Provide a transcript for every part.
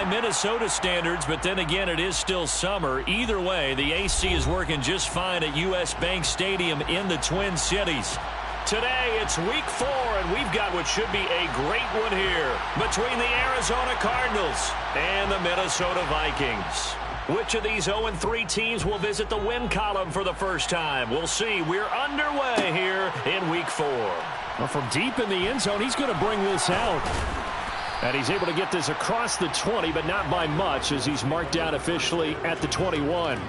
Minnesota standards, but then again, it is still summer. Either way, the AC is working just fine at U.S. Bank Stadium in the Twin Cities. Today, it's week 4, and we've got what should be a great one here between the Arizona Cardinals and the Minnesota Vikings. Which of these 0-3 teams will visit the win column for the first time? We'll see. We're underway here in week 4. Well, from deep in the end zone, he's going to bring this out. And he's able to get this across the 20, but not by much, as he's marked down officially at the 21.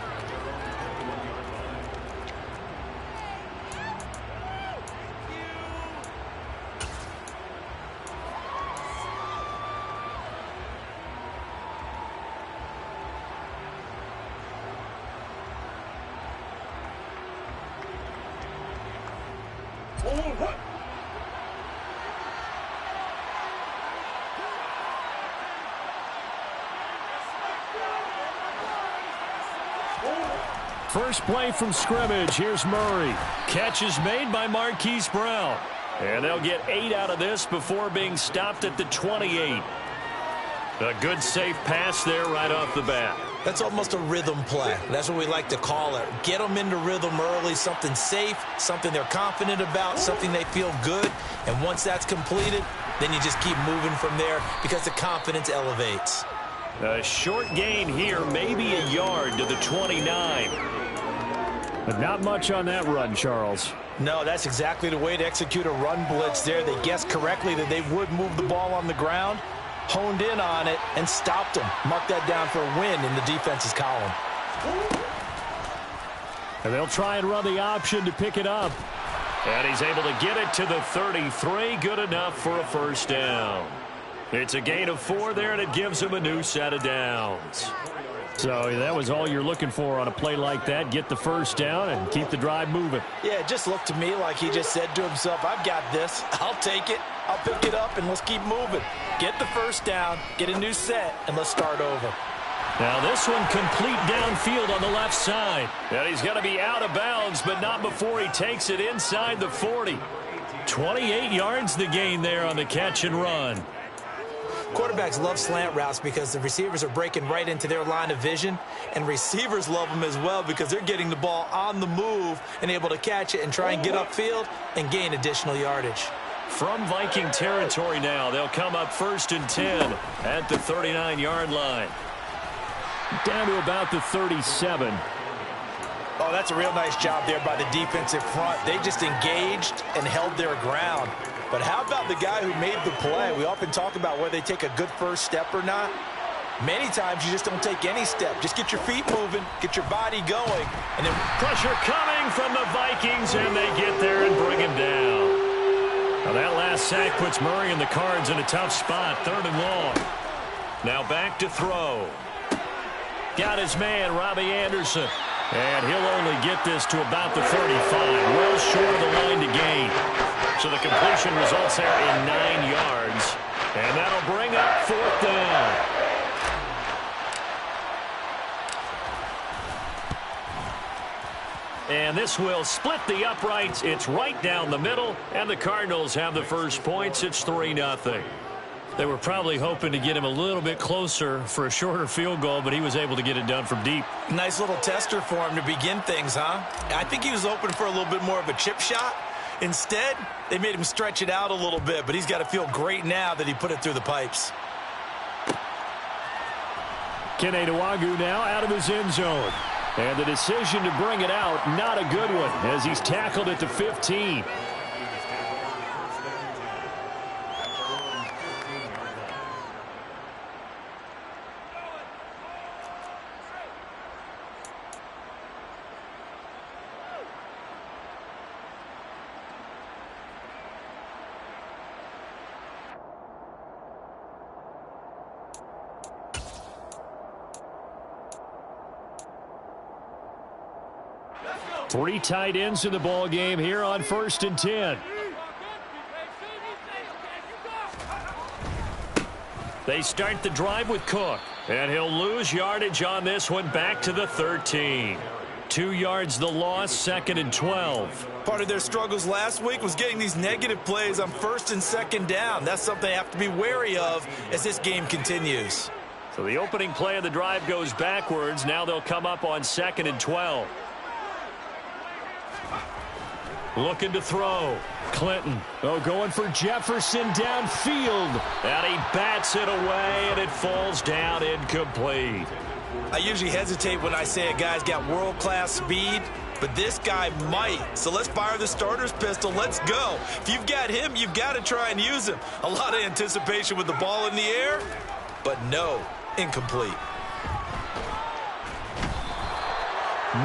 First play from scrimmage. Here's Murray. Catch is made by Marquise Brown. And they'll get 8 out of this before being stopped at the 28. A good safe pass there right off the bat. That's almost a rhythm play. That's what we like to call it. Get them into rhythm early, something safe, something they're confident about, something they feel good. And once that's completed, then you just keep moving from there because the confidence elevates. A short gain here, maybe a yard to the 29. But not much on that run, Charles. No, that's exactly the way to execute a run blitz there. They guessed correctly that they would move the ball on the ground, honed in on it, and stopped them. Mark that down for a win in the defense's column. And they'll try and run the option to pick it up. And he's able to get it to the 33. Good enough for a first down. It's a gain of 4 there, and it gives him a new set of downs. So that was all you're looking for on a play like that. Get the first down and keep the drive moving. Yeah, it just looked to me like he just said to himself, I've got this. I'll take it. I'll pick it up, and let's keep moving. Get the first down, get a new set, and let's start over. Now this one complete downfield on the left side. And he's going to be out of bounds, but not before he takes it inside the 40. 28 yards the gain there on the catch and run. Quarterbacks love slant routes because the receivers are breaking right into their line of vision, and receivers love them as well because they're getting the ball on the move and able to catch it and try and get upfield and gain additional yardage. From Viking territory now, they'll come up 1st and 10 at the 39-yard line. Down to about the 37. Oh, that's a real nice job there by the defensive front. They just engaged and held their ground. But how about the guy who made the play? We often talk about whether they take a good first step or not. Many times you just don't take any step. Just get your feet moving, get your body going, and then pressure coming from the Vikings, and they get there and bring him down. Now that last sack puts Murray and the Cards in a tough spot, 3rd and long. Now back to throw. Got his man, Robbie Anderson. And he'll only get this to about the 35. Well short of the line to gain. So the completion results there in 9 yards. And that'll bring up 4th down. And this will split the uprights. It's right down the middle. And the Cardinals have the first points. It's 3-0. They were probably hoping to get him a little bit closer for a shorter field goal, but he was able to get it done from deep. Nice little tester for him to begin things, huh? I think he was open for a little bit more of a chip shot. Instead, they made him stretch it out a little bit, but he's got to feel great now that he put it through the pipes. Kene Nwagu now out of his end zone. And the decision to bring it out, not a good one, as he's tackled at the 15. Three tight ends in the ball game here on 1st and 10. They start the drive with Cook, and he'll lose yardage on this one back to the 13. 2 yards the loss, 2nd and 12. Part of their struggles last week was getting these negative plays on 1st and 2nd down. That's something they have to be wary of as this game continues. So the opening play of the drive goes backwards. Now they'll come up on 2nd and 12. Looking to throw. Clinton. Oh, going for Jefferson downfield. And he bats it away, and it falls down incomplete. I usually hesitate when I say a guy's got world-class speed, but this guy might. So let's fire the starter's pistol. Let's go. If you've got him, you've got to try and use him. A lot of anticipation with the ball in the air, but no, incomplete.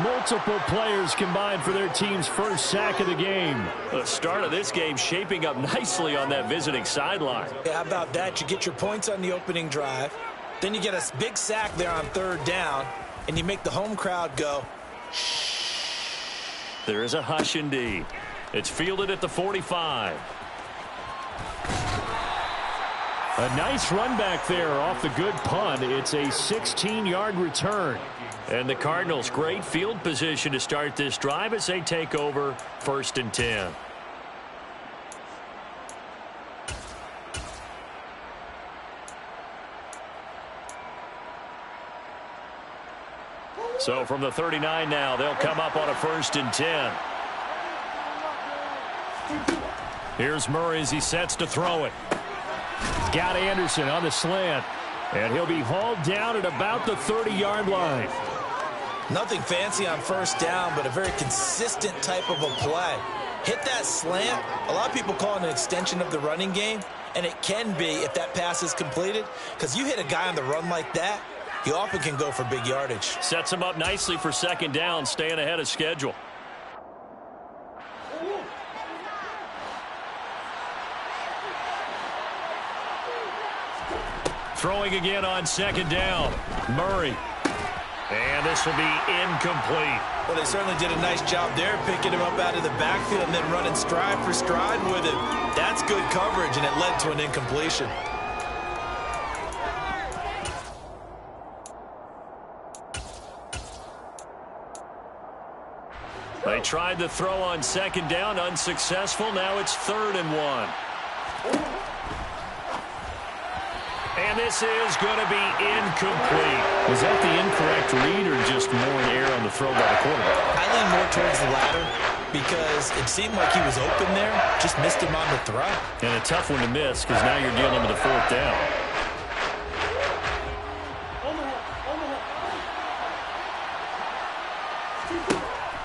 Multiple players combined for their team's first sack of the game. The start of this game shaping up nicely on that visiting sideline. Yeah, how about that? You get your points on the opening drive. Then you get a big sack there on 3rd down, and you make the home crowd go, shh. There is a hush indeed. It's fielded at the 45. A nice run back there off the good punt. It's a 16-yard return. And the Cardinals, great field position to start this drive as they take over 1st and 10. So from the 39 now, they'll come up on a 1st and 10. Here's Murray as he sets to throw it. Got Anderson on the slant. And he'll be hauled down at about the 30-yard line. Nothing fancy on 1st down, but a very consistent type of a play. Hit that slant. A lot of people call it an extension of the running game, and it can be if that pass is completed, because you hit a guy on the run like that, you often can go for big yardage. Sets him up nicely for 2nd down, staying ahead of schedule. Throwing again on 2nd down. Murray. And this will be incomplete. Well, they certainly did a nice job there, picking him up out of the backfield and then running stride for stride with him. That's good coverage, and it led to an incompletion. They tried the throw on 2nd down, unsuccessful. Now it's 3rd and 1. And this is going to be incomplete. Was that the incorrect read or just more in air on the throw by the quarterback? I lean more towards the latter because it seemed like he was open there, just missed him on the throw. And a tough one to miss because now you're dealing with a 4th down.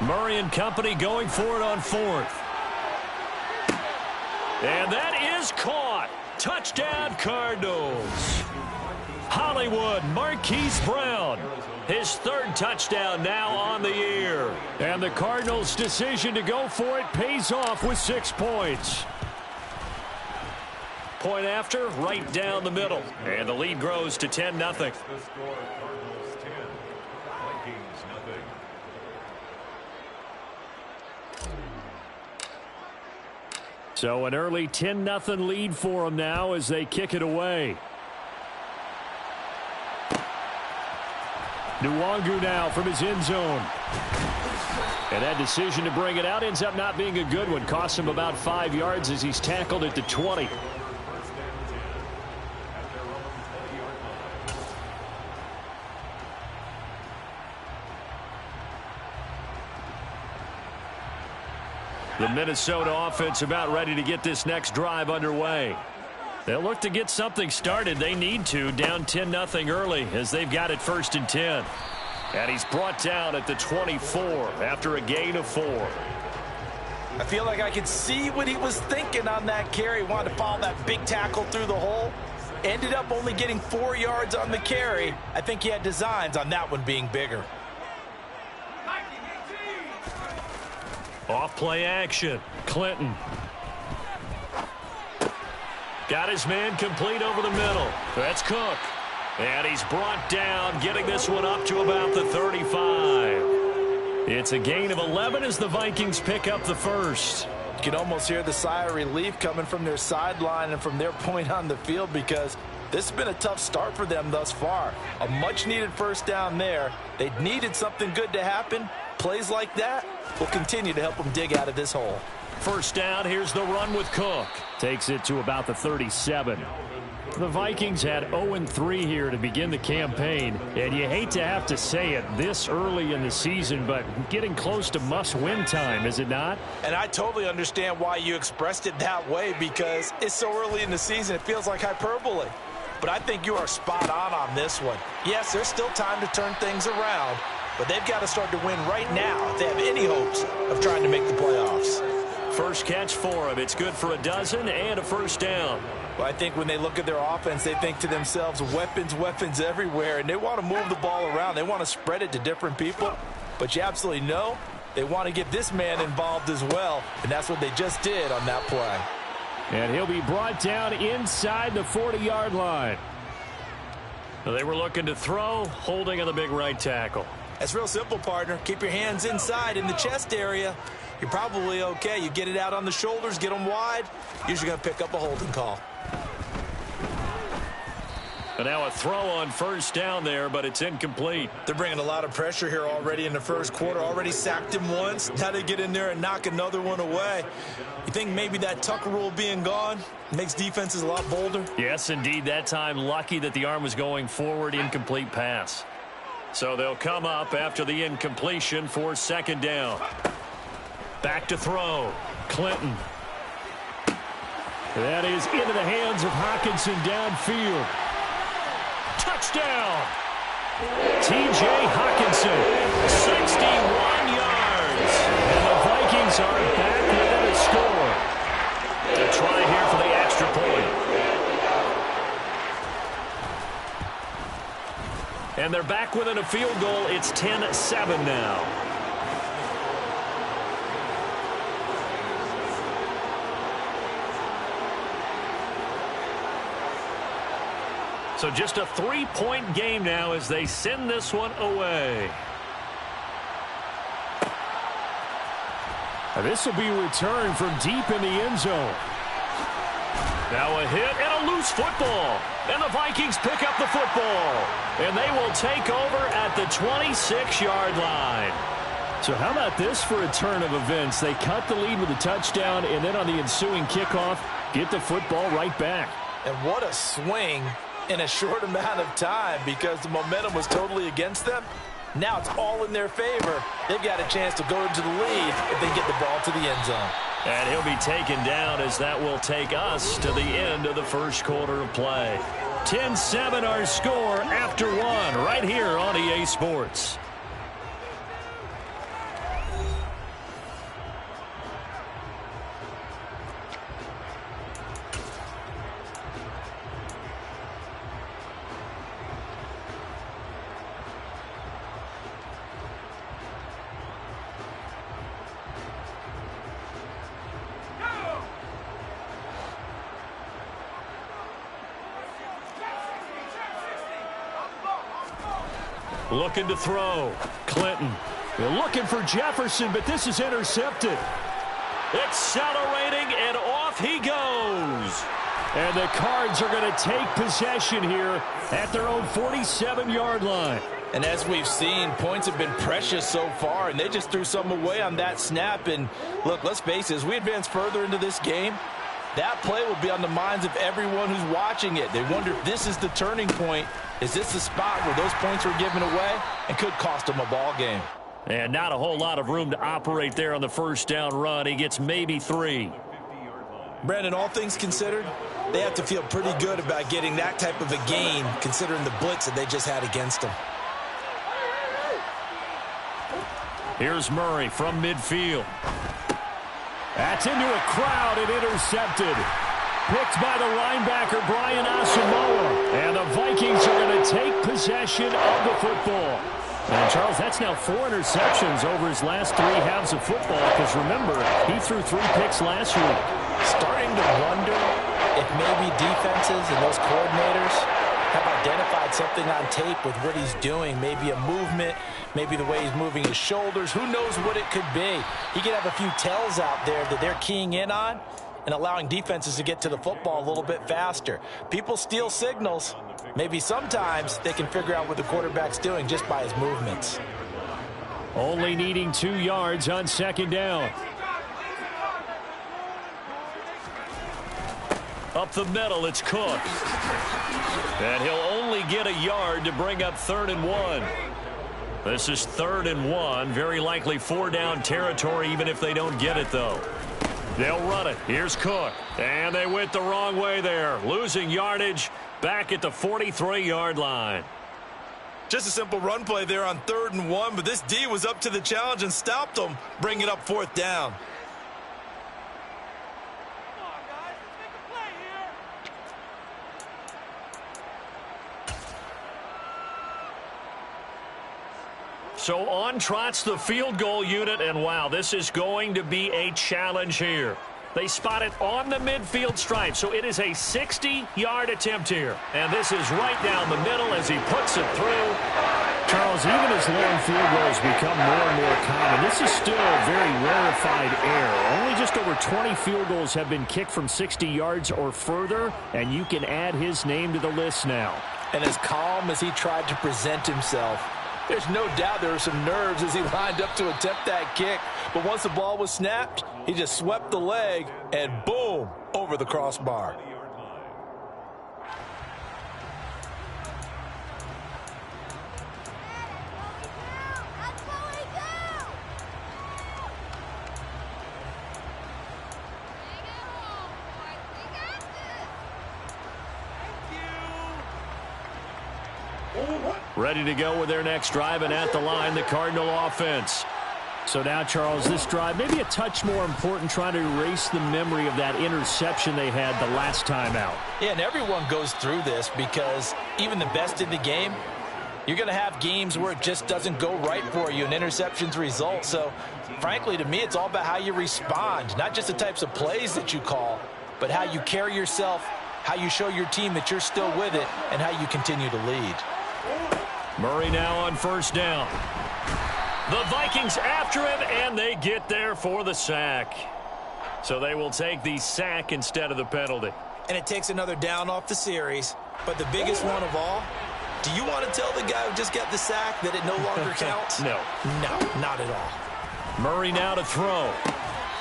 Murray and company going for it on 4th. And that is caught. Touchdown, Cardinals. Hollywood, Marquise Brown. His 3rd touchdown now on the year. And the Cardinals' decision to go for it pays off with 6 points. Point after, right down the middle. And the lead grows to 10-0. So an early 10-0 lead for them now as they kick it away. Nwangu now from his end zone. And that decision to bring it out ends up not being a good one. Costs him about 5 yards as he's tackled at the 20. The Minnesota offense about ready to get this next drive underway. They'll look to get something started. They need to, down 10-0 early as they've got it 1st and 10. And he's brought down at the 24 after a gain of 4. I feel like I could see what he was thinking on that carry. Wanted to follow that big tackle through the hole. Ended up only getting 4 yards on the carry. I think he had designs on that one being bigger. Off play action. Clinton. Got his man complete over the middle. That's Cook. And he's brought down, getting this one up to about the 35. It's a gain of 11 as the Vikings pick up the 1st. You can almost hear the sigh of relief coming from their sideline and from their point on the field because this has been a tough start for them thus far. A much-needed 1st down there. They needed something good to happen. Plays like that will continue to help them dig out of this hole. 1st down, here's the run with Cook. Takes it to about the 37. The Vikings had 0-3 here to begin the campaign, and you hate to have to say it this early in the season, but getting close to must-win time, is it not? And I totally understand why you expressed it that way, because it's so early in the season, it feels like hyperbole. But I think you are spot on this one. Yes, there's still time to turn things around, but they've got to start to win right now if they have any hopes of trying to make the playoffs. First catch for him. It's good for a dozen and a first down. Well, I think when they look at their offense, they think to themselves, weapons, weapons everywhere, and they want to move the ball around. They want to spread it to different people, but you absolutely know they want to get this man involved as well, and that's what they just did on that play. And he'll be brought down inside the 40-yard line. They were looking to throw, holding on the big right tackle. That's real simple, partner. Keep your hands inside in the chest area. You're probably okay. You get it out on the shoulders, get them wide. Usually going to pick up a holding call. And now a throw on first down there, but it's incomplete. They're bringing a lot of pressure here already in the first quarter. Already sacked him once. Now they get in there and knock another one away. You think maybe that Tucker rule being gone makes defenses a lot bolder? Yes, indeed. That time lucky that the arm was going forward. Incomplete pass. So they'll come up after the incompletion for second down. Back to throw. Clinton. That is into the hands of Hockenson downfield. Touchdown! T.J. Hockenson, 61 yards. And the Vikings are back within a score. To try here for the extra point. And they're back within a field goal. It's 10-7 now. So just a 3-point game now as they send this one away. Now this will be returned from deep in the end zone. Now a hit and a loose football. And the Vikings pick up the football. And they will take over at the 26-yard line. So how about this for a turn of events? They cut the lead with a touchdown, and then on the ensuing kickoff, get the football right back. And what a swing in a short amount of time, because the momentum was totally against them. Now it's all in their favor. They've got a chance to go into the lead if they get the ball to the end zone. And he'll be taken down as that will take us to the end of the first quarter of play. 10-7 our score after one right here on EA Sports. Looking to throw. Clinton. They're looking for Jefferson, but this is intercepted. Accelerating, and off he goes. And the Cards are going to take possession here at their own 47-yard line. And as we've seen, points have been precious so far, and they just threw some away on that snap. And look, let's face it, as we advance further into this game, that play will be on the minds of everyone who's watching it. They wonder if this is the turning point. Is this the spot where those points were given away and could cost them a ball game? And not a whole lot of room to operate there on the first down run. He gets maybe 3. Brandon, all things considered, they have to feel pretty good about getting that type of a gain, considering the blitz that they just had against them. Here's Murray from midfield. That's into a crowd and intercepted. Picked by the linebacker, Brian Asamoah. And the Vikings are going to take possession of the football. And, Charles, that's now 4 interceptions over his last 3 halves of football, because, remember, he threw 3 picks last week. Starting to wonder if maybe defenses and those coordinators have identified something on tape with what he's doing. Maybe a movement, maybe the way he's moving his shoulders. Who knows what it could be? He could have a few tells out there that they're keying in on and allowing defenses to get to the football a little bit faster. People steal signals. Maybe sometimes they can figure out what the quarterback's doing just by his movements. Only needing 2 yards on second down. Up the middle, it's Cook. And he'll only get a yard to bring up 3rd and 1. This is 3rd and 1. Very likely 4-down territory, even if they don't get it, though. They'll run it. Here's Cook. And they went the wrong way there. Losing yardage back at the 43-yard line. Just a simple run play there on 3rd and 1, but this D was up to the challenge and stopped them, bringing up 4th down. So on trots the field goal unit, and wow, this is going to be a challenge here. They spot it on the midfield stripe, so it is a 60-yard attempt here. And this is right down the middle as he puts it through. Charles, even as long field goals become more and more common, this is still a very rarefied error. Only just over 20 field goals have been kicked from 60 yards or further, and you can add his name to the list now. And as calm as he tried to present himself, there's no doubt there were some nerves as he lined up to attempt that kick. But once the ball was snapped, he just swept the leg and boom, over the crossbar. Ready to go with their next drive, and at the line, the Cardinal offense. So now, Charles, this drive maybe a touch more important, trying to erase the memory of that interception they had the last time out. Yeah, and everyone goes through this because even the best in the game, you're going to have games where it just doesn't go right for you and interceptions result. So, frankly, to me, it's all about how you respond, not just the types of plays that you call, but how you carry yourself, how you show your team that you're still with it, and how you continue to lead. Murray now on 1st down. The Vikings after him, and they get there for the sack. So they will take the sack instead of the penalty. And it takes another down off the series. But the biggest one of all, do you want to tell the guy who just got the sack that it no longer counts? No. No, not at all. Murray now to throw.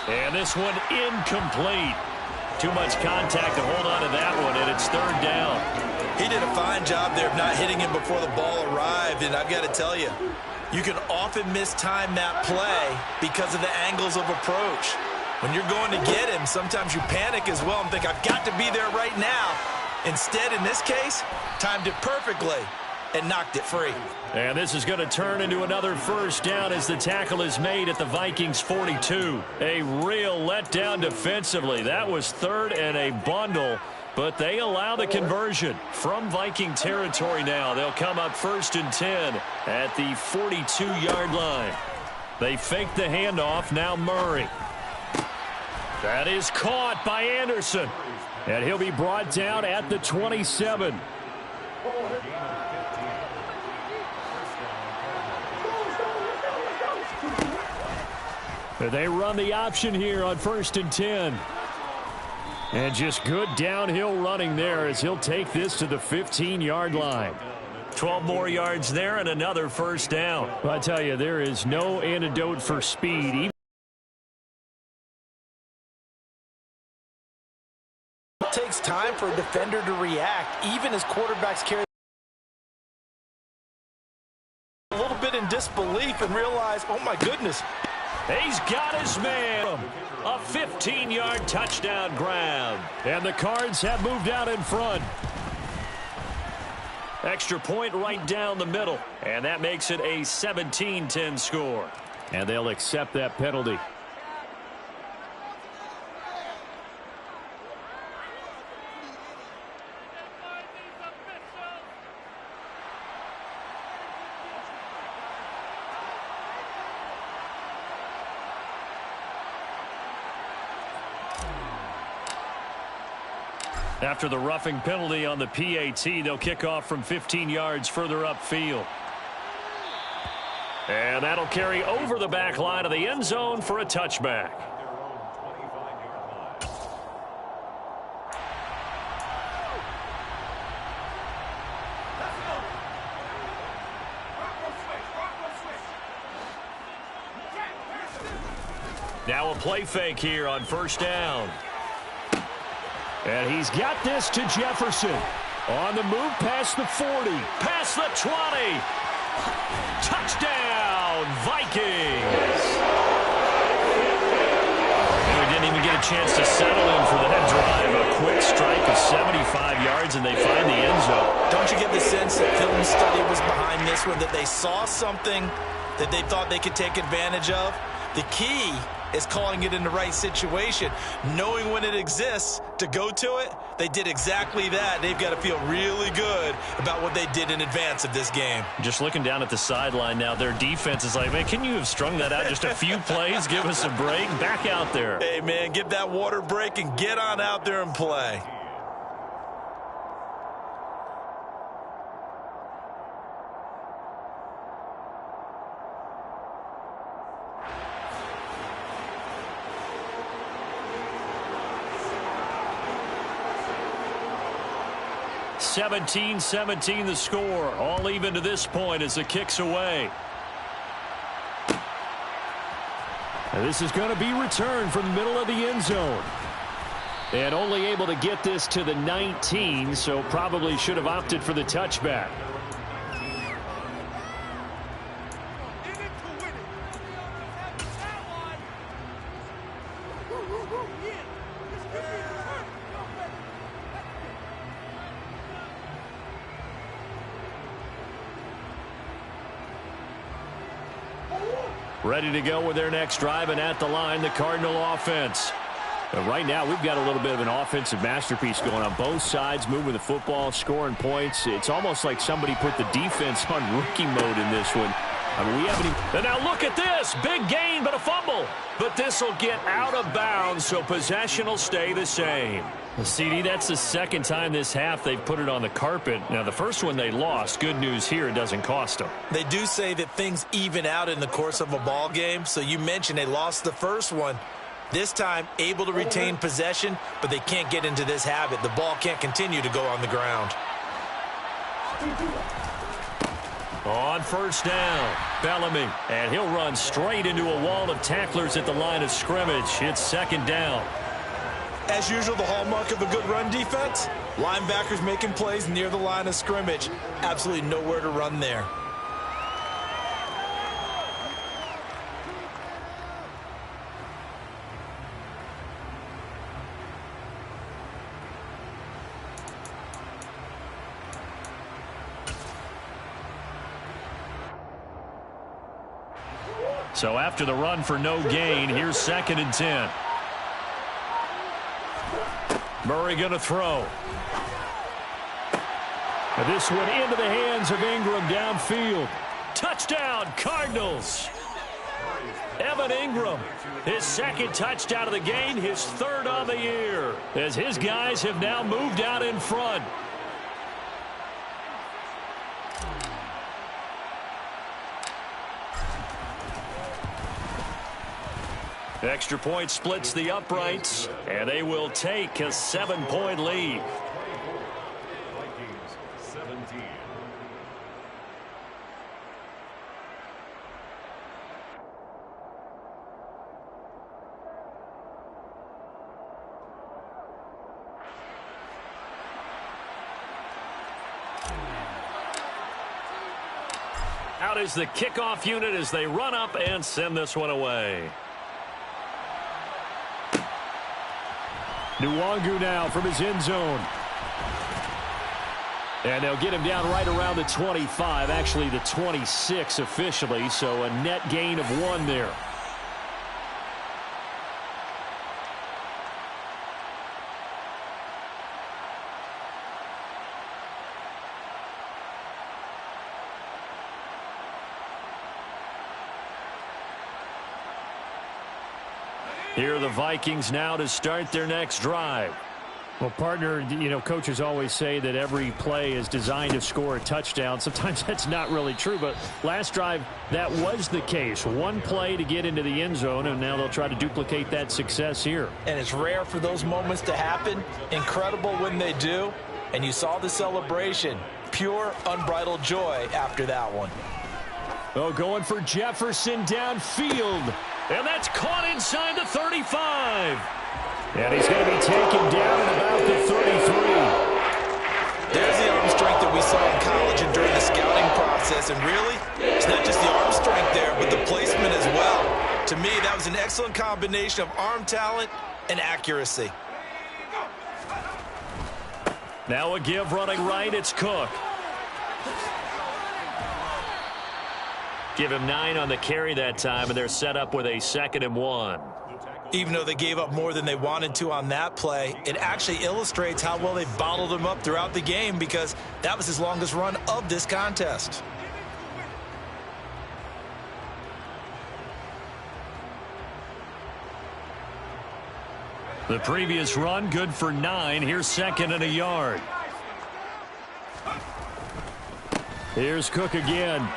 And this one incomplete. Too much contact to hold on to that one, and it's 3rd down. He did a fine job there of not hitting him before the ball arrived, and I've got to tell you, you can often mistime that play because of the angles of approach. When you're going to get him, sometimes you panic as well and think, I've got to be there right now. Instead, in this case, timed it perfectly and knocked it free. And this is going to turn into another 1st down as the tackle is made at the Vikings 42. A real letdown defensively. That was 3rd and a bundle. But they allow the conversion from Viking territory now. They'll come up 1st and 10 at the 42-yard line. They fake the handoff. Now Murray. That is caught by Anderson. And he'll be brought down at the 27. They run the option here on 1st and 10. And just good downhill running there as he'll take this to the 15-yard line. 12 more yards there and another 1st down. Well, I tell you, there is no antidote for speed. It takes time for a defender to react, even as quarterbacks carry a little bit in disbelief and realize, oh my goodness. He's got his man. A 15-yard touchdown grab. And the Cards have moved out in front. Extra point right down the middle. And that makes it a 17-10 score. And they'll accept that penalty. After the roughing penalty on the PAT, they'll kick off from 15 yards further upfield. And that'll carry over the back line of the end zone for a touchback. Now a play fake here on 1st down. And he's got this to Jefferson. On the move past the 40. Past the 20. Touchdown, Vikings. And we didn't even get a chance to settle in for that drive. A quick strike of 75 yards, and they find the end zone. Don't you get the sense that film study was behind this one, that they saw something that they thought they could take advantage of? The key is calling it in the right situation, knowing when it exists to go to it. They did exactly that. They've got to feel really good about what they did in advance of this game. Just looking down at the sideline now, their defense is like, man, can you have strung that out just a few plays? Give us a break. Back out there. Hey, man, give that water break and get on out there and play. (17-17) the score. All even to this point as the kick's away. And this is going to be returned from the middle of the end zone. And only able to get this to the 19, so probably should have opted for the touchback. Ready to go with their next drive, and at the line, the Cardinal offense. And right now, we've got a little bit of an offensive masterpiece going on both sides, moving the football, scoring points. It's almost like somebody put the defense on rookie mode in this one. I mean, we haven't even... And now look at this. Big gain, but a fumble. But this will get out of bounds, so possession will stay the same. Well, CD, that's the second time this half they've put it on the carpet. Now, the first one they lost. Good news here, it doesn't cost them. They do say that things even out in the course of a ball game. So you mentioned they lost the first one. This time, able to retain possession, but they can't get into this habit. The ball can't continue to go on the ground. On first down, Bellamy. And he'll run straight into a wall of tacklers at the line of scrimmage. It's second down. As usual, the hallmark of a good run defense, linebackers making plays near the line of scrimmage. Absolutely nowhere to run there. So after the run for no gain, here's 2nd and 10. Murray going to throw. And this one into the hands of Ingram downfield. Touchdown, Cardinals. Evan Ingram, his second touchdown of the game, his third of the year, as his guys have now moved out in front. Extra point splits the uprights, and they will take a 7-point lead. Vikings 17. Out is the kickoff unit as they run up and send this one away. Nwangu now from his end zone. And they'll get him down right around the 25, actually the 26 officially, so a net gain of 1 there. Here are the Vikings now to start their next drive. Well, partner, you know, coaches always say that every play is designed to score a touchdown. Sometimes that's not really true, but last drive, that was the case. One play to get into the end zone, and now they'll try to duplicate that success here. And it's rare for those moments to happen. Incredible when they do. And you saw the celebration. Pure, unbridled joy after that one. Oh, going for Jefferson downfield. And that's caught inside the 35. And he's going to be taken down at about the 33. There's the arm strength that we saw in college and during the scouting process. And really, it's not just the arm strength there, but the placement as well. To me, that was an excellent combination of arm talent and accuracy. Now a give running right, it's Cook. Give him 9 on the carry that time, and they're set up with a 2nd and 1. Even though they gave up more than they wanted to on that play, it actually illustrates how well they bottled him up throughout the game because that was his longest run of this contest. The previous run, good for 9. Here's 2nd and a yard. Here's Cook again.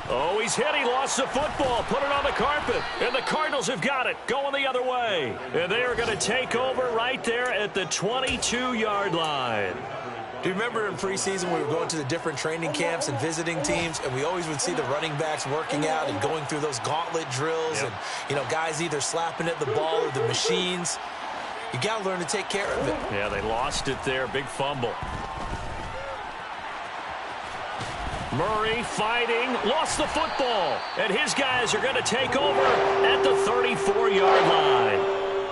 Oh, he's hit. He lost the football. Put it on the carpet. And the Cardinals have got it. Going the other way. And they are going to take over right there at the 22-yard line. Do you remember in preseason we were going to the different training camps and visiting teams, and we always would see the running backs working out and going through those gauntlet drills and, you know, guys either slapping at the ball or the machines. You got to learn to take care of it. Yeah, they lost it there. Big fumble. Murray fighting, lost the football, and his guys are going to take over at the 34-yard line.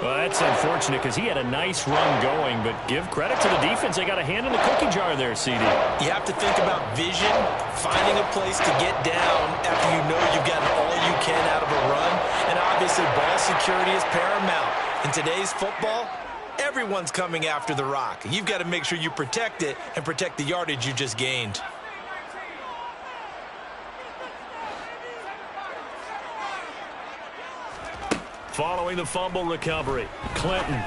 Well, that's unfortunate because he had a nice run going, but give credit to the defense. They got a hand in the cookie jar there, CD. You have to think about vision, finding a place to get down after you know you've gotten all you can out of a run, and obviously ball security is paramount. In today's football, everyone's coming after the rock. You've got to make sure you protect it and protect the yardage you just gained. Following the fumble recovery, Clinton.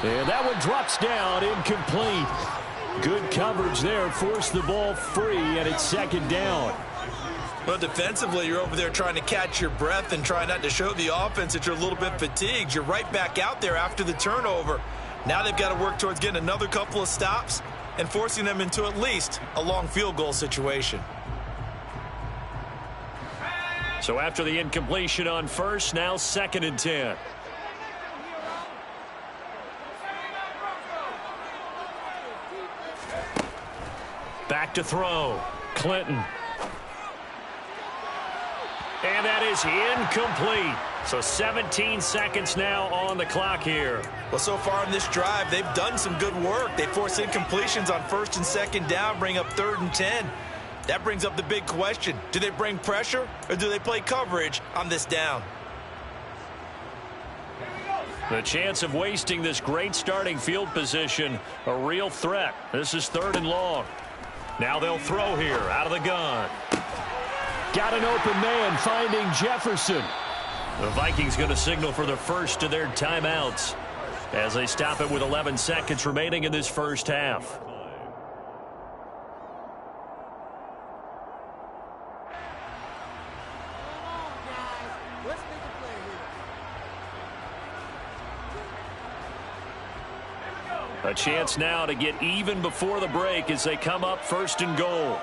And that one drops down, incomplete. Good coverage there, forced the ball free, and it's 2nd down. Well, defensively, you're over there trying to catch your breath and try not to show the offense that you're a little bit fatigued. You're right back out there after the turnover. Now they've got to work towards getting another couple of stops and forcing them into at least a long field goal situation. So after the incompletion on first, now 2nd and 10. Back to throw. Clinton. And that is incomplete. So 17 seconds now on the clock here. Well, so far in this drive, they've done some good work. They force incompletions on 1st and 2nd down, bring up 3rd and 10. That brings up the big question. Do they bring pressure or do they play coverage on this down? The chance of wasting this great starting field position, a real threat. This is 3rd and long. Now they'll throw here out of the gun. Got an open man finding Jefferson. The Vikings going to signal for the first of their timeouts as they stop it with 11 seconds remaining in this first half. A chance now to get even before the break as they come up 1st and goal.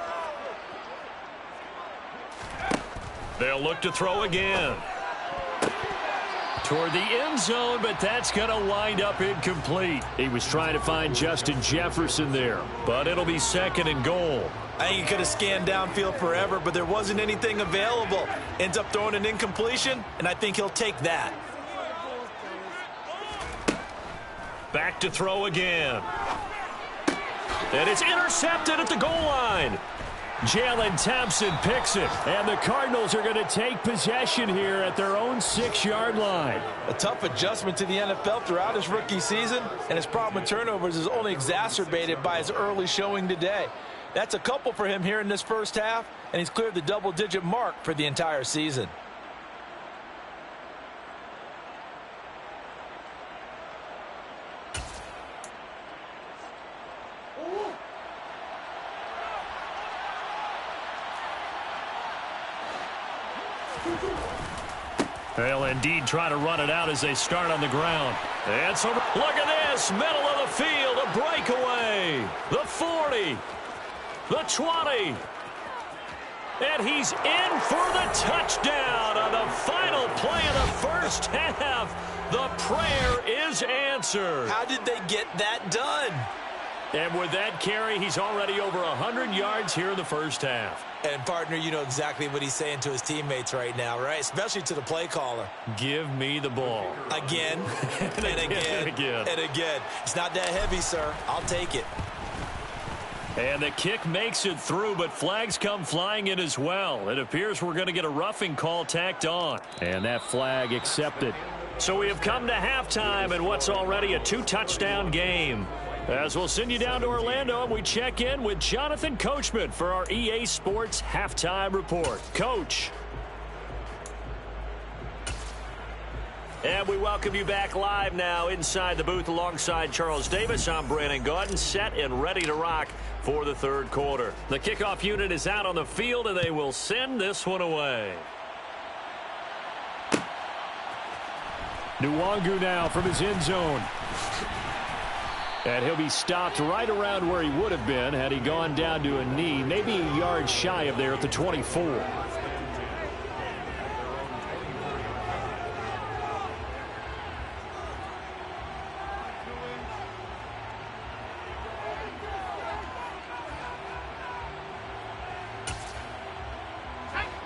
They'll look to throw again. Toward the end zone, but that's going to wind up incomplete. He was trying to find Justin Jefferson there. But it'll be 2nd and goal. I think he could have scanned downfield forever, but there wasn't anything available. Ends up throwing an incompletion, and I think he'll take that. Back to throw again. And it's intercepted at the goal line. Jalen Thompson picks it, and the Cardinals are going to take possession here at their own 6-yard line. A tough adjustment to the NFL throughout his rookie season, and his problem with turnovers is only exacerbated by his early showing today. That's a couple for him here in this first half, and he's cleared the double-digit mark for the entire season. They'll indeed try to run it out as they start on the ground. And so look at this, middle of the field, a breakaway. The 40, the 20. And he's in for the touchdown on the final play of the first half. The prayer is answered. How did they get that done? And with that carry, he's already over 100 yards here in the first half. And, partner, you know exactly what he's saying to his teammates right now, right? Especially to the play caller. Give me the ball. Again, and again, and again. It's not that heavy, sir. I'll take it. And the kick makes it through, but flags come flying in as well. It appears we're going to get a roughing call tacked on. And that flag accepted. So we have come to halftime in what's already a 2-touchdown game. As we'll send you down to Orlando, and we check in with Jonathan Coachman for our EA Sports Halftime Report. Coach. And we welcome you back live now inside the booth alongside Charles Davis. I'm Brandon Gaudin, set and ready to rock for the third quarter. The kickoff unit is out on the field, and they will send this one away. Nwangu now from his end zone. And he'll be stopped right around where he would have been had he gone down to a knee, maybe a yard shy of there at the 24.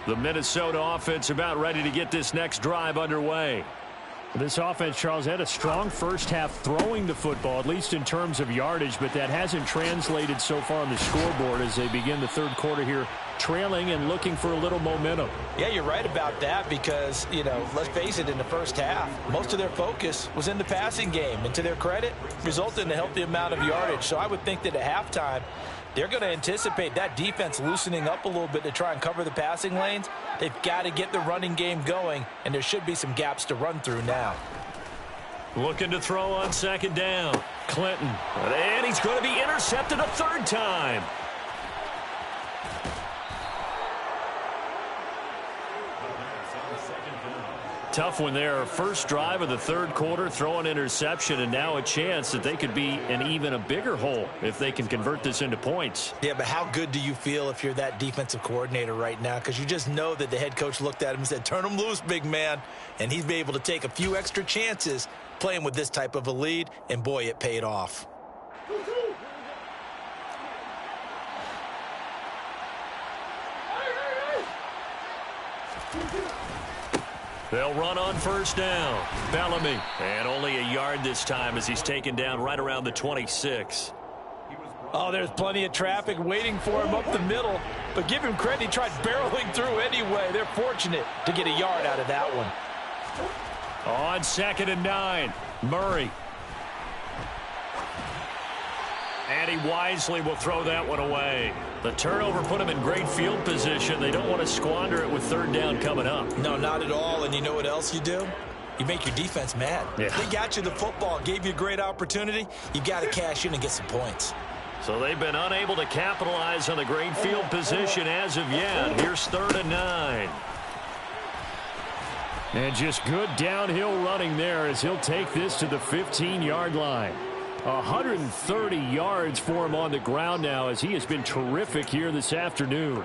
The Minnesota offense about ready to get this next drive underway. This offense, Charles, had a strong first half throwing the football, at least in terms of yardage, but that hasn't translated so far on the scoreboard as they begin the third quarter here, trailing and looking for a little momentum. Yeah, you're right about that because, you know, let's face it, in the first half, most of their focus was in the passing game. And to their credit, resulted in a healthy amount of yardage. So I would think that at halftime, they're going to anticipate that defense loosening up a little bit to try and cover the passing lanes. They've got to get the running game going, and there should be some gaps to run through now. Looking to throw on second down. Clinton. And he's going to be intercepted a third time. Tough one there. First drive of the third quarter, throw an interception, and now a chance that they could be in even a bigger hole if they can convert this into points. Yeah, but how good do you feel if you're that defensive coordinator right now? Because you just know that the head coach looked at him and said, turn him loose, big man. And he's been able to take a few extra chances playing with this type of a lead, and boy, it paid off. They'll run on first down. Bellamy. And only a yard this time as he's taken down right around the 26. Oh, there's plenty of traffic waiting for him up the middle. But give him credit, he tried barreling through anyway. They're fortunate to get a yard out of that one. On 2nd and 9, Murray. And he wisely will throw that one away. The turnover put him in great field position. They don't want to squander it with third down coming up. No, not at all. And you know what else you do? You make your defense mad. Yeah. They got you the football, gave you a great opportunity. You got to cash in and get some points. So they've been unable to capitalize on the great field position as of yet. Here's 3rd and 9. And just good downhill running there as he'll take this to the 15-yard line. 130 yards for him on the ground now as he has been terrific here this afternoon.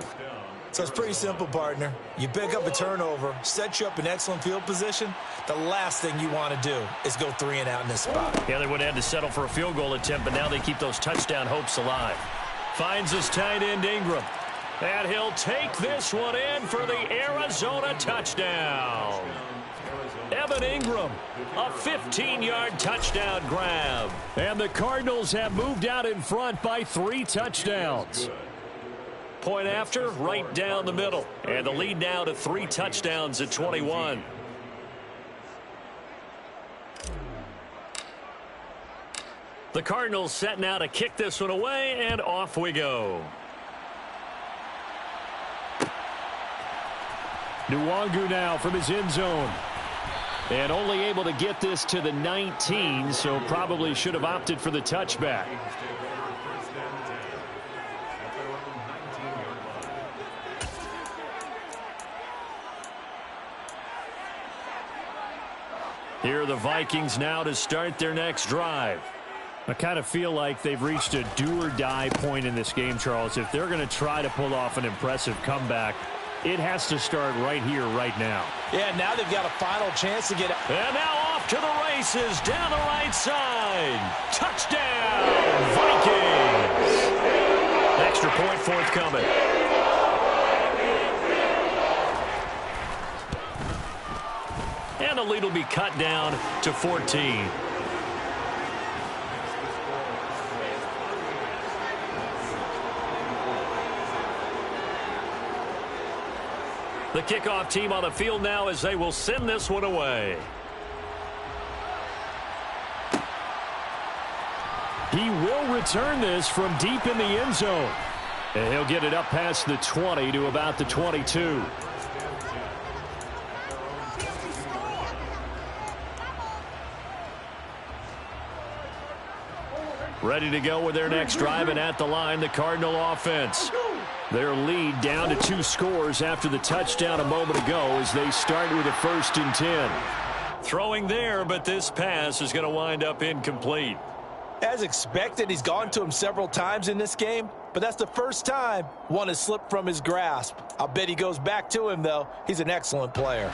So it's pretty simple, partner. You pick up a turnover, set you up in excellent field position. The last thing you want to do is go 3 and out in this spot. Yeah, they would have had to settle for a field goal attempt, but now they keep those touchdown hopes alive. Finds his tight end, Ingram. And he'll take this one in for the Arizona touchdown. Evan Ingram, a 15-yard touchdown grab. And the Cardinals have moved out in front by 3 touchdowns. Point after, right down the middle. And the lead now to 3 touchdowns at 21. The Cardinals set now to kick this one away, and off we go. Nwangu now from his end zone. And only able to get this to the 19, so probably should have opted for the touchback. Here are the Vikings now to start their next drive. I kind of feel like they've reached a do-or-die point in this game, Charles. If they're going to try to pull off an impressive comeback, it has to start right here, right now. Yeah, now they've got a final chance to get it. And now off to the races down the right side. Touchdown, Vikings. Extra point forthcoming. And the lead will be cut down to 14. The kickoff team on the field now as they will send this one away. He will return this from deep in the end zone. And he'll get it up past the 20 to about the 22. Ready to go with their next drive, and at the line, the Cardinal offense. Their lead down to 2 scores after the touchdown a moment ago as they start with a 1st and 10. Throwing there, but this pass is going to wind up incomplete. As expected, he's gone to him several times in this game, but that's the first time one has slipped from his grasp. I'll bet he goes back to him, though. He's an excellent player.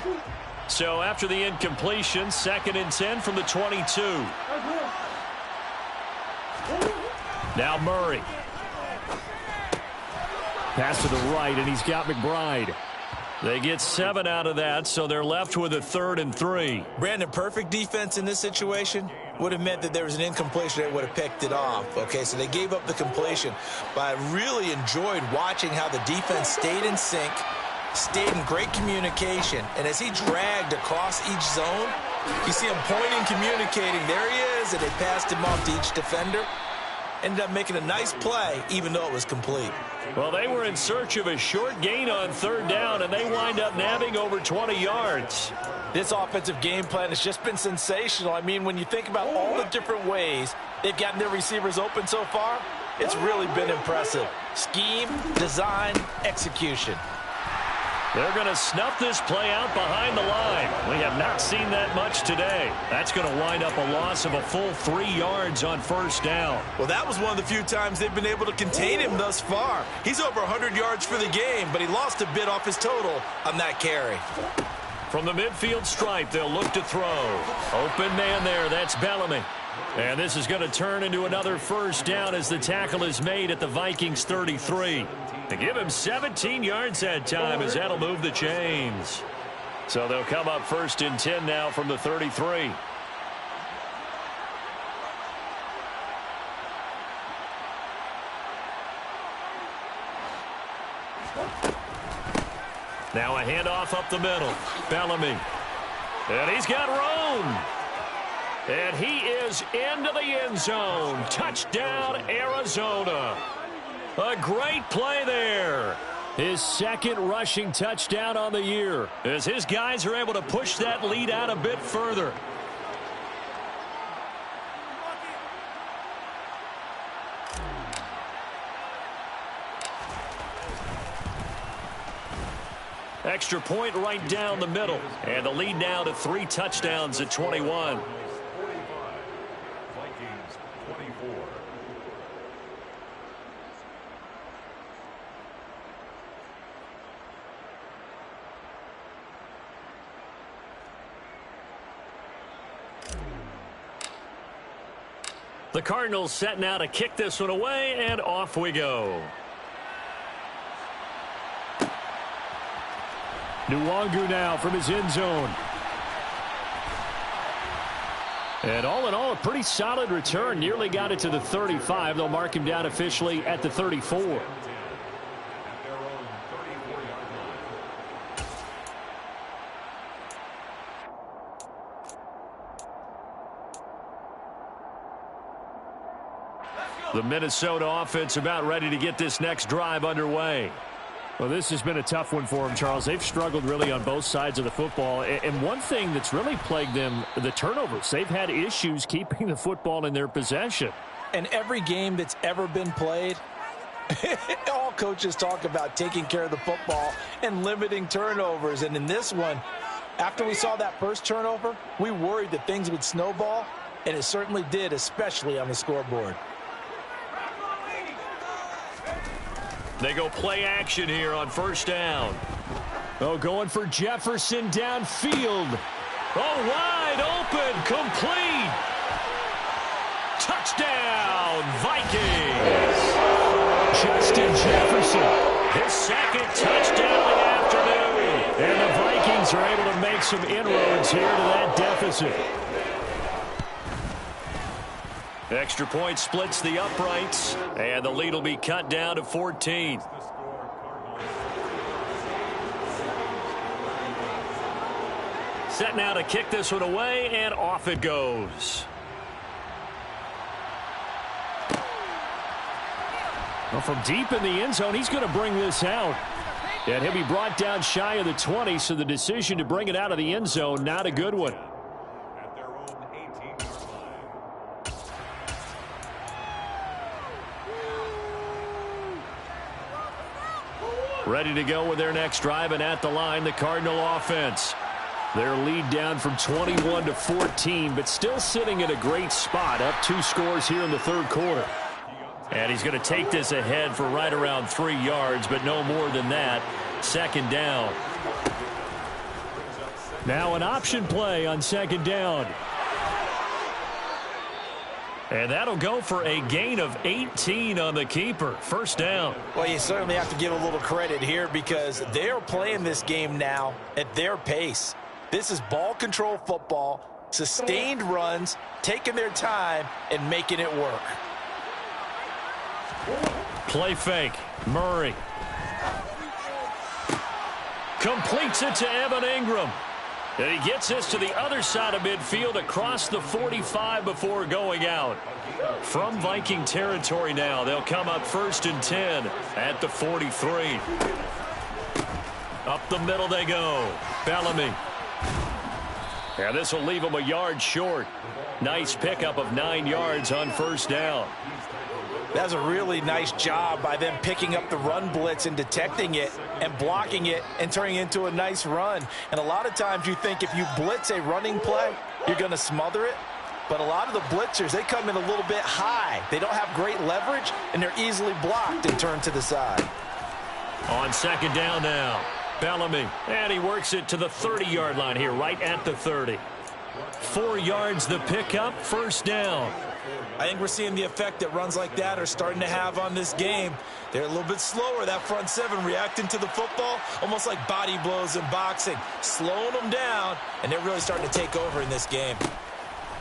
So after the incompletion, 2nd and 10 from the 22. Now Murray. Pass to the right, and he's got McBride. They get 7 out of that, so they're left with a 3rd and 3. Brandon, perfect defense in this situation would have meant that there was an incompletion that would have picked it off. Okay, so they gave up the completion, but I really enjoyed watching how the defense stayed in sync, stayed in great communication, and as he dragged across each zone, you see him pointing, communicating. There he is, and they passed him off to each defender. Ended up making a nice play, even though it was complete. Well, they were in search of a short gain on 3rd down, and they wind up nabbing over 20 yards. This offensive game plan has just been sensational. I mean, when you think about all the different ways they've gotten their receivers open so far, it's really been impressive. Scheme, design, execution. They're going to snuff this play out behind the line. We have not seen that much today. That's going to wind up a loss of a full 3 yards on 1st down. Well, that was one of the few times they've been able to contain him thus far. He's over 100 yards for the game, but he lost a bit off his total on that carry. From the midfield stripe, they'll look to throw. Open man there, that's Bellamy. And this is going to turn into another 1st down as the tackle is made at the Vikings 33. To give him 17 yards that time as that'll move the chains. So they'll come up 1st and 10 now from the 33. Now a handoff up the middle. Bellamy. And he's got room. And he is into the end zone. Touchdown, Arizona. A great play there. His 2nd rushing touchdown on the year, as his guys are able to push that lead out a bit further. Extra point right down the middle. And the lead now to 3 touchdowns at 21. The Cardinals set now to kick this one away, and off we go. Nwangu now from his end zone. And all in all, a pretty solid return. Nearly got it to the 35. They'll mark him down officially at the 34. The Minnesota offense about ready to get this next drive underway. Well, this has been a tough one for them, Charles. They've struggled really on both sides of the football. And one thing that's really plagued them, the turnovers. They've had issues keeping the football in their possession. And every game that's ever been played, all coaches talk about taking care of the football and limiting turnovers. And in this one, after we saw that first turnover, we worried that things would snowball. and it certainly did, especially on the scoreboard. They go play action here on first down. Oh, going for Jefferson downfield. Oh, wide open, complete. Touchdown, Vikings. Justin Jefferson. His second touchdown of the afternoon. And the Vikings are able to make some inroads here to that deficit. Extra point splits the uprights, and the lead will be cut down to 14. Set now to kick this one away, and off it goes. Well, from deep in the end zone, he's going to bring this out. And he'll be brought down shy of the 20, so the decision to bring it out of the end zone, not a good one. Ready to go with their next drive, and at the line, the Cardinal offense. Their lead down from 21 to 14, but still sitting in a great spot, up 2 scores here in the third quarter. And he's going to take this ahead for right around 3 yards, but no more than that. Second down. Now an option play on second down. And that'll go for a gain of 18 on the keeper. First down. Well, you certainly have to give a little credit here because they're playing this game now at their pace. This is ball control football, sustained runs, taking their time, and making it work. Play fake. Murray. Completes it to Evan Ingram. And he gets this to the other side of midfield across the 45 before going out. From Viking territory now, they'll come up 1st and 10 at the 43. Up the middle they go. Bellamy. And this will leave them a yard short. Nice pickup of 9 yards on first down. That was a really nice job by them picking up the run blitz and detecting it and blocking it and turning it into a nice run. And a lot of times you think if you blitz a running play, you're going to smother it. But a lot of the blitzers, they come in a little bit high. They don't have great leverage, and they're easily blocked and turned to the side. On second down now, Bellamy. And he works it to the 30-yard line here, right at the 30. 4 yards the pickup, first down. I think we're seeing the effect that runs like that are starting to have on this game. They're a little bit slower, that front seven, reacting to the football, almost like body blows in boxing, slowing them down, and they're really starting to take over in this game.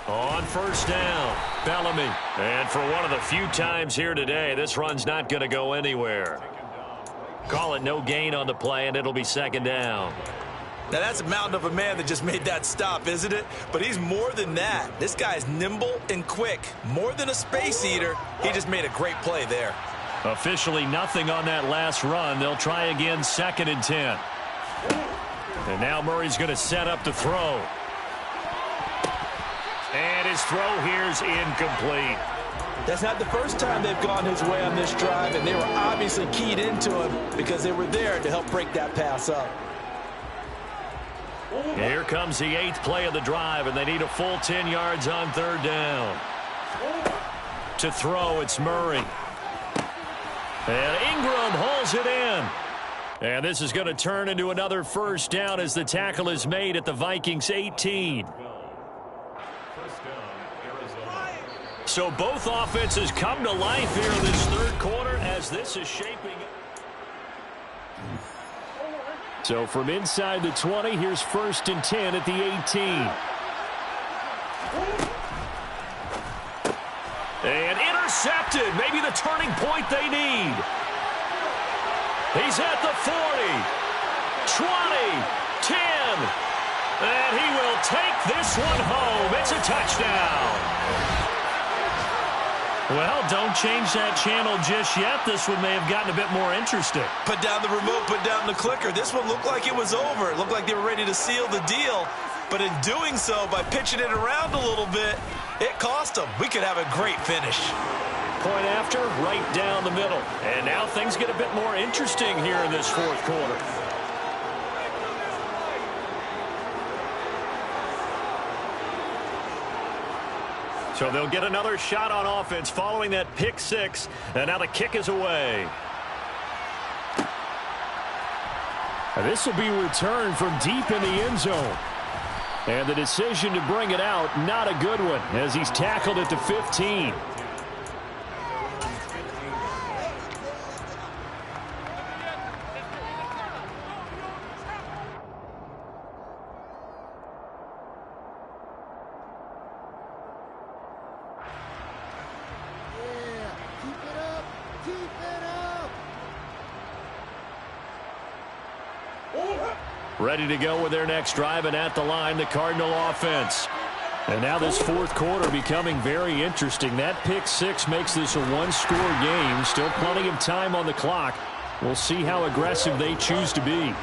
On first down, Bellamy. And for one of the few times here today, this run's not going to go anywhere. Call it no gain on the play, and it'll be second down. Now, that's a mountain of a man that just made that stop, isn't it? But he's more than that. This guy's nimble and quick. More than a space eater. He just made a great play there. Officially nothing on that last run. They'll try again, 2nd and 10. And now Murray's going to set up to throw. And his throw here's incomplete. That's not the first time they've gone his way on this drive, and they were obviously keyed into him because they were there to help break that pass up. Here comes the 8th play of the drive, and they need a full 10 yards on third down. To throw, it's Murray. And Ingram hauls it in. And this is going to turn into another first down as the tackle is made at the Vikings 18. So both offenses come to life here in this third quarter as this is shaping up. So from inside the 20, here's 1st and 10 at the 18. And intercepted. Maybe the turning point they need. He's at the 40, 20, 10. And he will take this one home. It's a touchdown. Well, don't change that channel just yet. This one may have gotten a bit more interesting. Put down the remote, put down the clicker. This one looked like it was over. It looked like they were ready to seal the deal. But in doing so, by pitching it around a little bit, it cost them. We could have a great finish. Point after, right down the middle. And now things get a bit more interesting here in this fourth quarter. So they'll get another shot on offense following that pick six. And now the kick is away. This will be returned from deep in the end zone. And the decision to bring it out, not a good one, as he's tackled at the 15. Ready to go with their next drive, and at the line, the Cardinal offense. And now this fourth quarter becoming very interesting. That pick six makes this a one-score game. Still plenty of time on the clock. We'll see how aggressive they choose to be.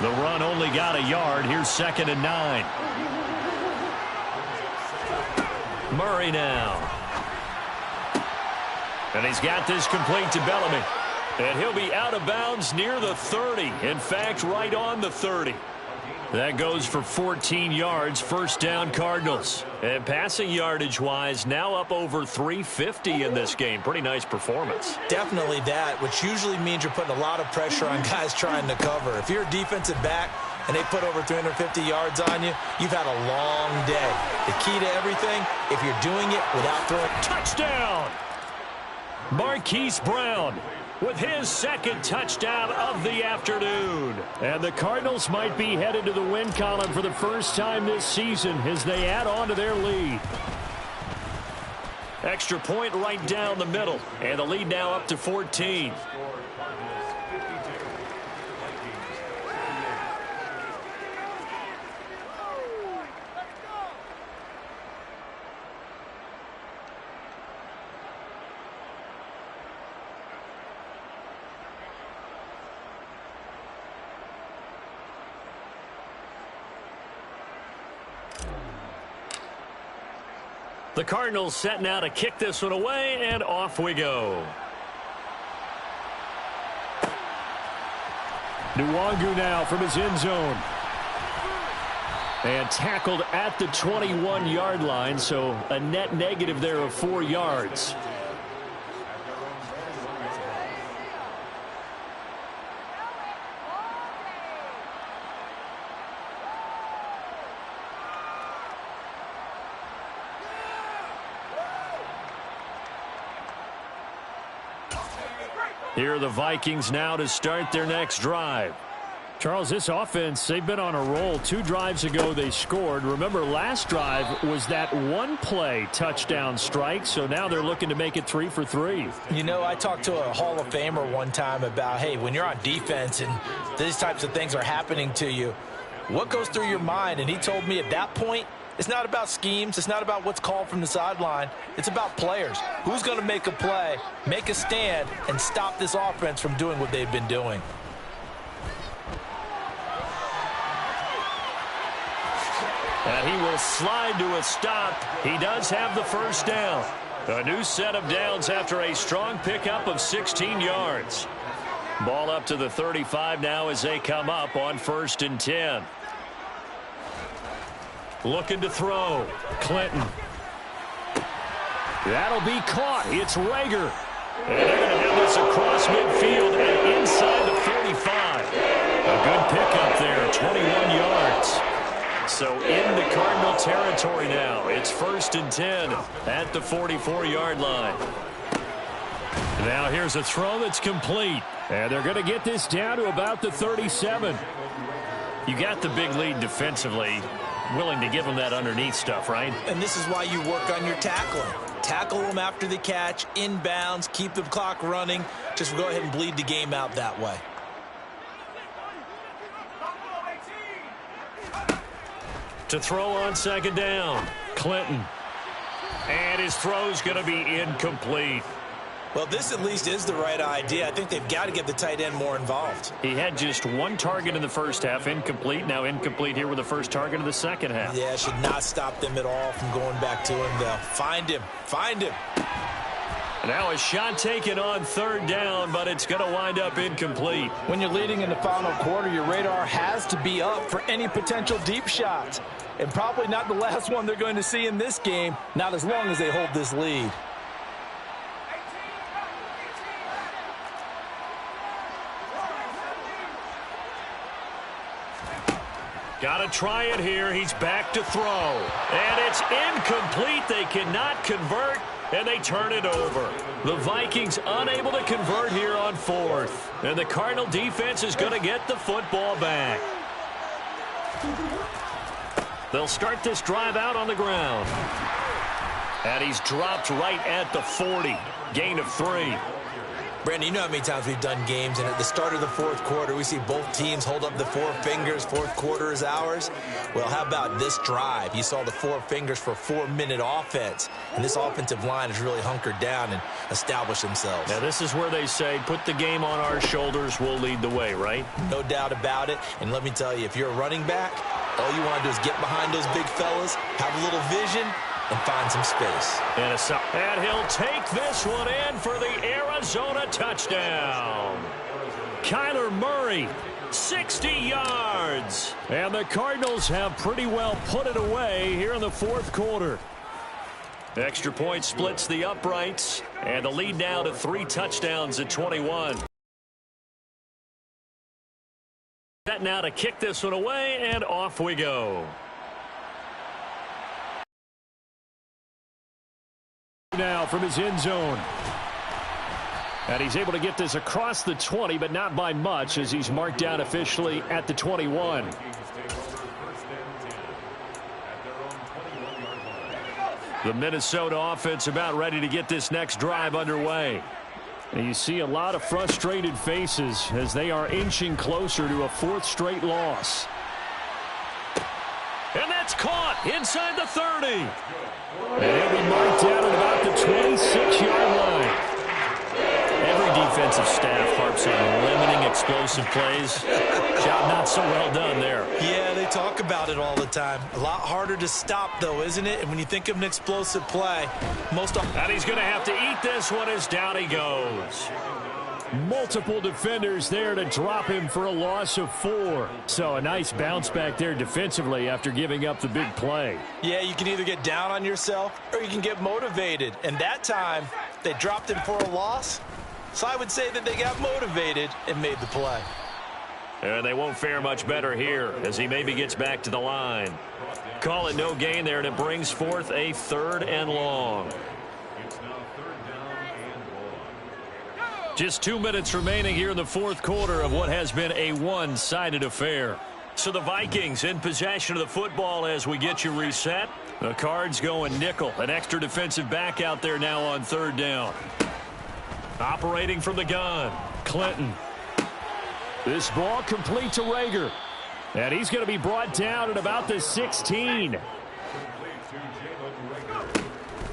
The run only got a yard. Here's 2nd and 9. Murray now. And he's got this complete to Bellamy. And he'll be out of bounds near the 30. In fact, right on the 30. That goes for 14 yards. First down, Cardinals. And passing yardage-wise, now up over 350 in this game. Pretty nice performance. Definitely that, which usually means you're putting a lot of pressure on guys trying to cover. If you're a defensive back and they put over 350 yards on you, you've had a long day. The key to everything, if you're doing it without throwing. Touchdown! Marquise Brown with his second touchdown of the afternoon. And the Cardinals might be headed to the win column for the first time this season as they add on to their lead. Extra point right down the middle. And the lead now up to 14. The Cardinals set now to kick this one away, and off we go. Nwangu now from his end zone. And tackled at the 21-yard line, so a net negative there of 4 yards. Here are the Vikings now to start their next drive. Charles, this offense, they've been on a roll. 2 drives ago they scored. Remember, last drive was that one-play touchdown strike, so now they're looking to make it 3 for 3. You know, I talked to a Hall of Famer one time about, hey, when you're on defense and these types of things are happening to you, what goes through your mind? And he told me at that point, it's not about schemes. It's not about what's called from the sideline. It's about players. Who's going to make a play, make a stand, and stop this offense from doing what they've been doing? And he will slide to a stop. He does have the first down. A new set of downs after a strong pickup of 16 yards. Ball up to the 35 now as they come up on 1st and 10. Looking to throw. Clinton. That'll be caught. It's Rager. And they're going to have this across midfield and inside the 45. A good pickup there, 21 yards. So into Cardinal territory now. It's 1st and 10 at the 44-yard line. Now here's a throw that's complete. And they're going to get this down to about the 37. You got the big lead defensively. Willing to give them that underneath stuff, right? And this is why you work on your tackling. Tackle them after the catch, inbounds, keep the clock running. Just go ahead and bleed the game out that way. To throw on 2nd down, Clinton. And his throw's going to be incomplete. Well, this at least is the right idea. I think they've got to get the tight end more involved. He had just 1 target in the first half, incomplete. Now incomplete here with the first target of the second half. Yeah, should not stop them at all from going back to him, though. Find him. Find him. Now a shot taken on third down, but it's going to wind up incomplete. When you're leading in the final quarter, your radar has to be up for any potential deep shots. And probably not the last one they're going to see in this game, not as long as they hold this lead. Got to try it here. He's back to throw. And it's incomplete. They cannot convert, and they turn it over. The Vikings unable to convert here on fourth. And the Cardinal defense is going to get the football back. They'll start this drive out on the ground. And he's dropped right at the 40. Gain of 3. Brandon, you know how many times we've done games, and at the start of the fourth quarter, we see both teams hold up the 4 fingers, fourth quarter is ours. Well, how about this drive? You saw the 4 fingers for 4-minute offense, and this offensive line has really hunkered down and established themselves. Now, this is where they say, put the game on our shoulders, we'll lead the way, right? No doubt about it, and let me tell you, if you're a running back, all you want to do is get behind those big fellas, have a little vision, and find some space. And he'll take this one in for the Arizona touchdown. Kyler Murray, 60 yards. And the Cardinals have pretty well put it away here in the fourth quarter. Extra point splits the uprights, and the lead now to 3 touchdowns at 21. Set now to kick this one away, and off we go. Now from his end zone. And he's able to get this across the 20, but not by much, as he's marked down officially at the 21. The Minnesota offense about ready to get this next drive underway. And you see a lot of frustrated faces as they are inching closer to a 4th straight loss. And that's caught inside the 30. And he'll be marked down at about the 26-yard line. Every defensive staff harps on limiting explosive plays. Job not so well done there. Yeah, they talk about it all the time. A lot harder to stop, though, isn't it? And when you think of an explosive play, And he's going to have to eat this one as down he goes. Multiple defenders there to drop him for a loss of 4. So a nice bounce back there defensively after giving up the big play. Yeah, you can either get down on yourself or you can get motivated. And that time, they dropped him for a loss. So I would say that they got motivated and made the play. And they won't fare much better here as he maybe gets back to the line. Call it no gain there, and it brings forth a 3rd and long. Just 2 minutes remaining here in the fourth quarter of what has been a one-sided affair. So the Vikings in possession of the football as we get you reset. The Cards going nickel. An extra defensive back out there now on 3rd down. Operating from the gun, Clinton. This ball complete to Rager. And he's going to be brought down at about the 16.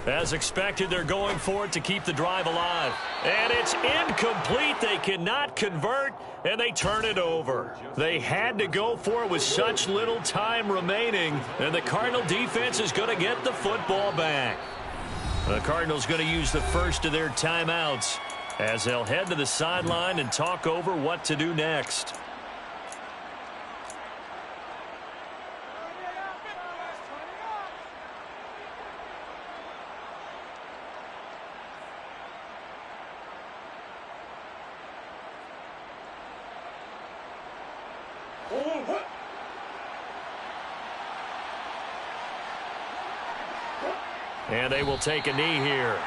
As expected, they're going for it to keep the drive alive. And it's incomplete. They cannot convert, and they turn it over. They had to go for it with such little time remaining, and the Cardinal defense is going to get the football back. The Cardinals going to use the first of their timeouts as they'll head to the sideline and talk over what to do next. And they will take a knee here.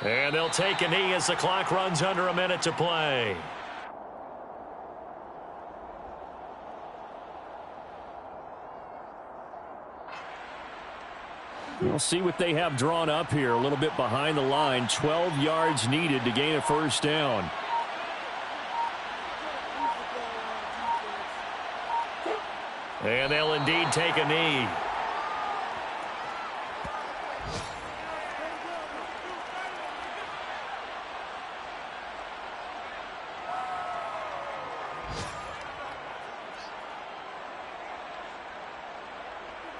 And they'll take a knee as the clock runs under a minute to play. We'll see what they have drawn up here. A little bit behind the line. 12 yards needed to gain a first down. And they'll indeed take a knee.